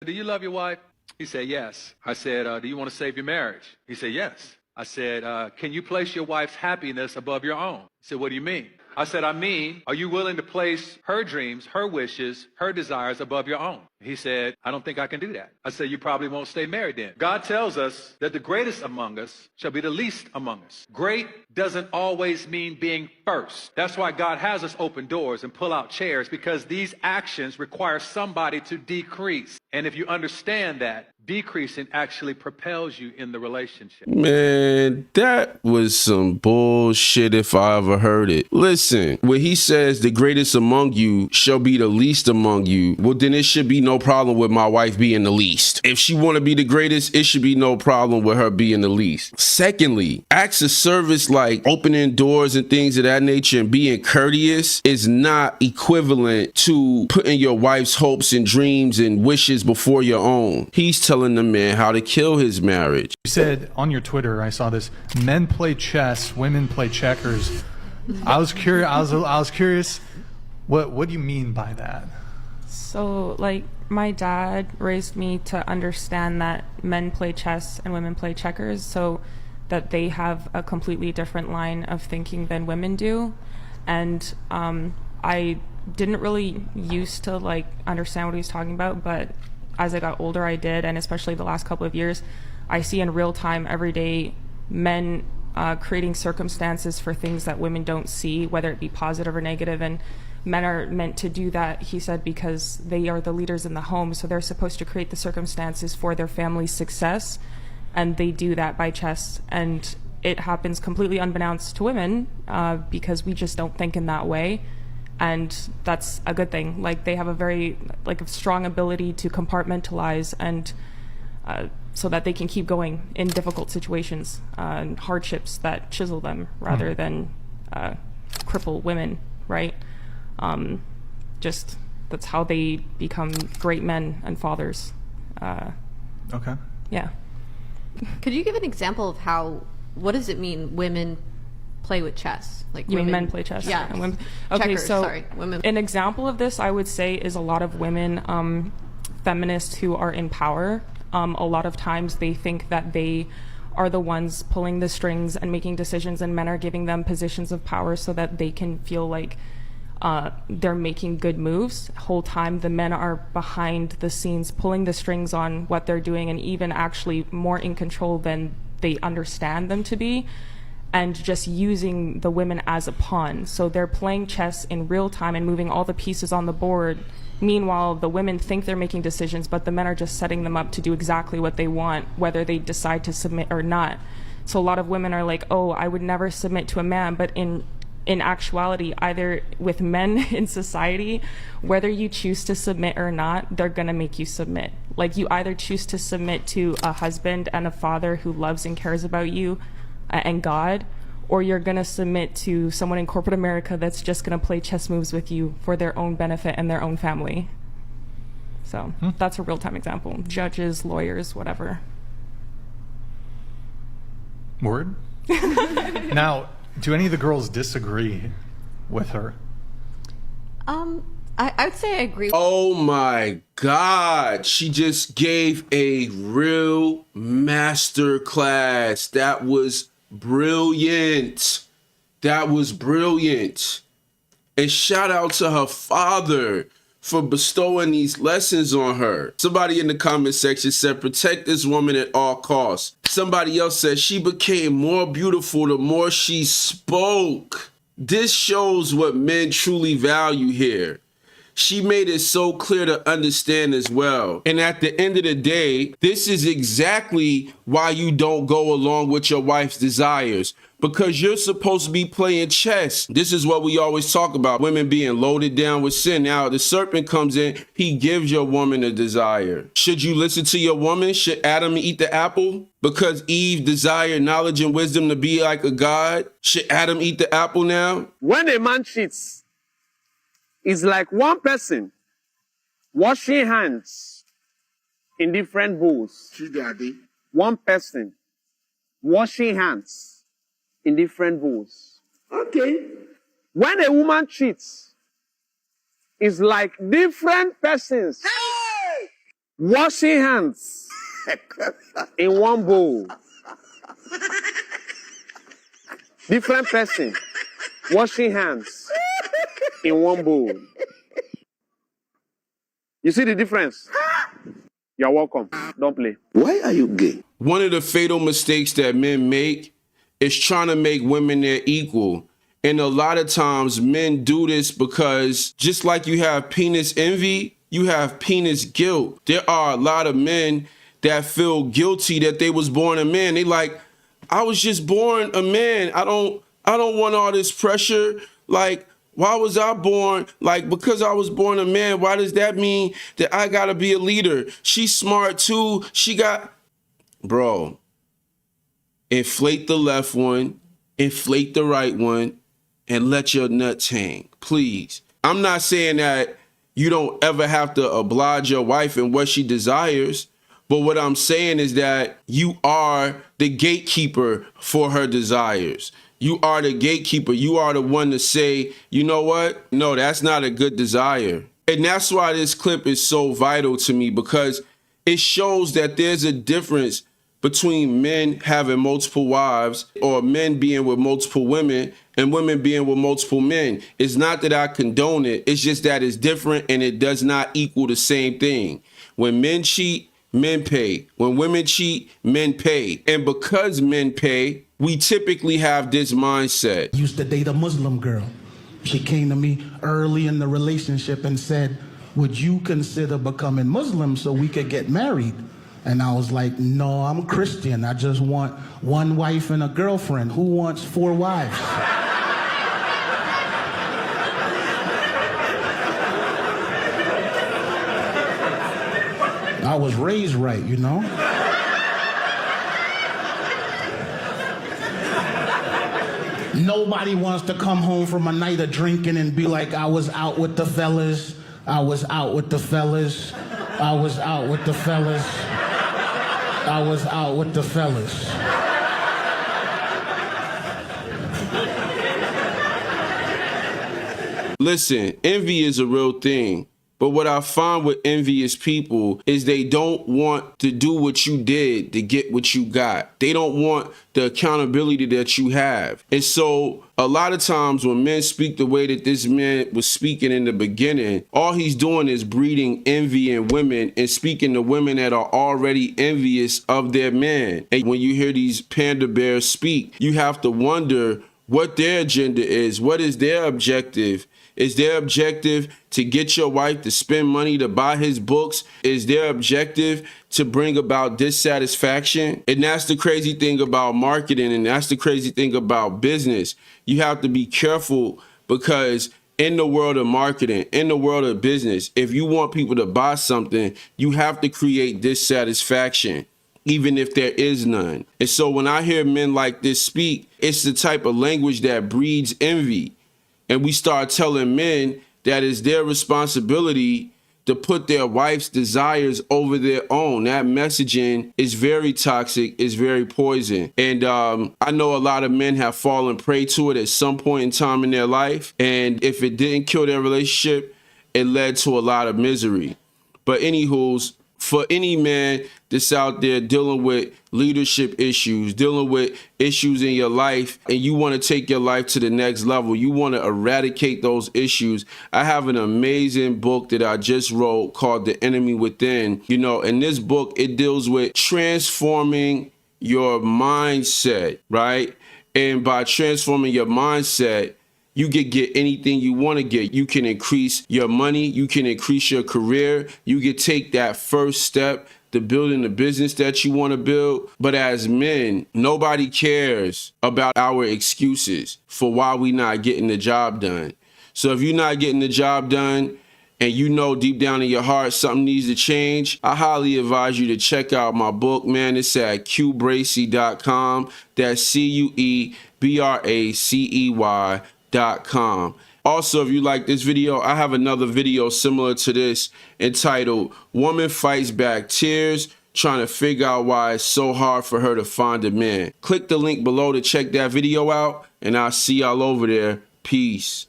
Do you love your wife? He said, yes. I said, do you want to save your marriage? He said, yes. I said, can you place your wife's happiness above your own? He said, what do you mean? I said, I mean, are you willing to place her dreams, her wishes, her desires above your own? He said, I don't think I can do that. I said, you probably won't stay married then. God tells us that the greatest among us shall be the least among us. Great doesn't always mean being first. That's why God has us open doors and pull out chairs, because these actions require somebody to decrease. And if you understand that, decreasing actually propels you in the relationship. Man, that was some bullshit if I ever heard it. Listen, when he says the greatest among you shall be the least among you, well, then it should be no problem with my wife being the least. If she want to be the greatest, it should be no problem with her being the least. Secondly, acts of service like opening doors and things of that nature and being courteous is not equivalent to putting your wife's hopes and dreams and wishes before your own. He's telling the man how to kill his marriage. You said on your Twitter, I saw this, men play chess, women play checkers. I was curious. I was curious. What do you mean by that? So, like, my dad raised me to understand that men play chess and women play checkers, so that they have a completely different line of thinking than women do. And I didn't really used to like understand what he was talking about, but as I got older, I did, and especially the last couple of years, I see in real time every day men creating circumstances for things that women don't see, whether it be positive or negative. And men are meant to do that, he said, because they are the leaders in the home, so they're supposed to create the circumstances for their family's success, and they do that by chess. And it happens completely unbeknownst to women because we just don't think in that way. And that's a good thing. Like, they have a very a strong ability to compartmentalize and so that they can keep going in difficult situations and hardships that chisel them rather than cripple women, right? Just that's how they become great men and fathers. Okay. Yeah. Could you give an example of what does it mean women play with chess? Like, you mean men play chess? Yeah. And women. Okay, Checkers, so sorry, women. An example of this, I would say, is a lot of women feminists who are in power. A lot of times they think that they are the ones pulling the strings and making decisions, and men are giving them positions of power so that they can feel like they're making good moves. Whole time the men are behind the scenes pulling the strings on what they're doing, and even actually more in control than they understand them to be, and just using the women as a pawn. So they're playing chess in real time and moving all the pieces on the board. Meanwhile, the women think they're making decisions, but the men are just setting them up to do exactly what they want, whether they decide to submit or not. So a lot of women are like, oh, I would never submit to a man. But in actuality, either with men in society, whether you choose to submit or not, they're gonna make you submit. Like, you either choose to submit to a husband and a father who loves and cares about you and God, or you're gonna submit to someone in corporate America that's just gonna play chess moves with you for their own benefit and their own family. So that's a real-time example. Judges, lawyers, whatever. Word? Now, do any of the girls disagree with her? I would say I agree. Oh my God. She just gave a real master class. That was brilliant. That was brilliant. And shout out to her father for bestowing these lessons on her. Somebody in the comment section said, protect this woman at all costs. Somebody else said she became more beautiful the more she spoke. This shows what men truly value here. She made it so clear to understand as well. And at the end of the day, this is exactly why you don't go along with your wife's desires, because you're supposed to be playing chess. This is what we always talk about, women being loaded down with sin. Now, the serpent comes in, he gives your woman a desire. Should you listen to your woman? Should Adam eat the apple because Eve desired knowledge and wisdom to be like a god? Should Adam eat the apple now? When a man cheats, it's like one person washing hands in different bowls. One person washing hands in different bowls. Okay. When a woman cheats, it's like different persons Washing hands in one bowl. Different person washing hands in one bowl. You see the difference? You're welcome. Don't play. Why are you gay? One of the fatal mistakes that men make is trying to make women their equal. And a lot of times men do this because just like you have penis envy, you have penis guilt. There are a lot of men that feel guilty that they was born a man. They like, I was just born a man. I don't want all this pressure. Like, why was I born? Like, because I was born a man, why does that mean that I gotta be a leader? She's smart too. She got, bro, inflate the left one, inflate the right one, and let your nuts hang, please. I'm not saying that you don't ever have to oblige your wife in what she desires, but what I'm saying is that you are the gatekeeper for her desires. You are the gatekeeper. You are the one to say, you know what? No, that's not a good desire. And that's why this clip is so vital to me, because it shows that there's a difference between men having multiple wives, or men being with multiple women, and women being with multiple men. It's not that I condone it. It's just that it's different, and it does not equal the same thing. When men cheat, men pay. When women cheat, men pay. And because men pay, we typically have this mindset. Used to date a Muslim girl. She came to me early in the relationship and said, would you consider becoming Muslim so we could get married? And I was like, no, I'm Christian. I just want one wife and a girlfriend. Who wants 4 wives? I was raised right, you know? Nobody wants to come home from a night of drinking and be like, I was out with the fellas. I was out with the fellas. I was out with the fellas. I was out with the fellas. Listen, envy is a real thing. But what I find with envious people is they don't want to do what you did to get what you got. They don't want the accountability that you have. And so a lot of times when men speak the way that this man was speaking in the beginning, all he's doing is breeding envy in women and speaking to women that are already envious of their man. And when you hear these panda bears speak, you have to wonder what their agenda is. What is their objective? Is their objective to get your wife to spend money to buy his books? Is their objective to bring about dissatisfaction? And that's the crazy thing about marketing, and that's the crazy thing about business. You have to be careful, because in the world of marketing, in the world of business, if you want people to buy something, you have to create dissatisfaction, even if there is none. And so when I hear men like this speak, it's the type of language that breeds envy. And we start telling men that it's their responsibility to put their wife's desires over their own. That messaging is very toxic, is very poison. And I know a lot of men have fallen prey to it at some point in time in their life. And if it didn't kill their relationship, it led to a lot of misery. But anywho's, for any man that's out there dealing with leadership issues, dealing with issues in your life, and you want to take your life to the next level, you want to eradicate those issues, I have an amazing book that I just wrote called The Enemy Within. You know, in this book, it deals with transforming your mindset, right? And by transforming your mindset, you can get anything you want to get. You can increase your money. You can increase your career. You can take that first step to building the business that you want to build. But as men, nobody cares about our excuses for why we're not getting the job done. So if you're not getting the job done and you know deep down in your heart something needs to change, I highly advise you to check out my book, man. It's at CueBracey.com. That's CueBracey.com. Also, if you like this video, I have another video similar to this entitled Woman Fights Back Tears, trying to figure out why it's so hard for her to find a man. Click the link below to check that video out, and I'll see y'all over there. Peace.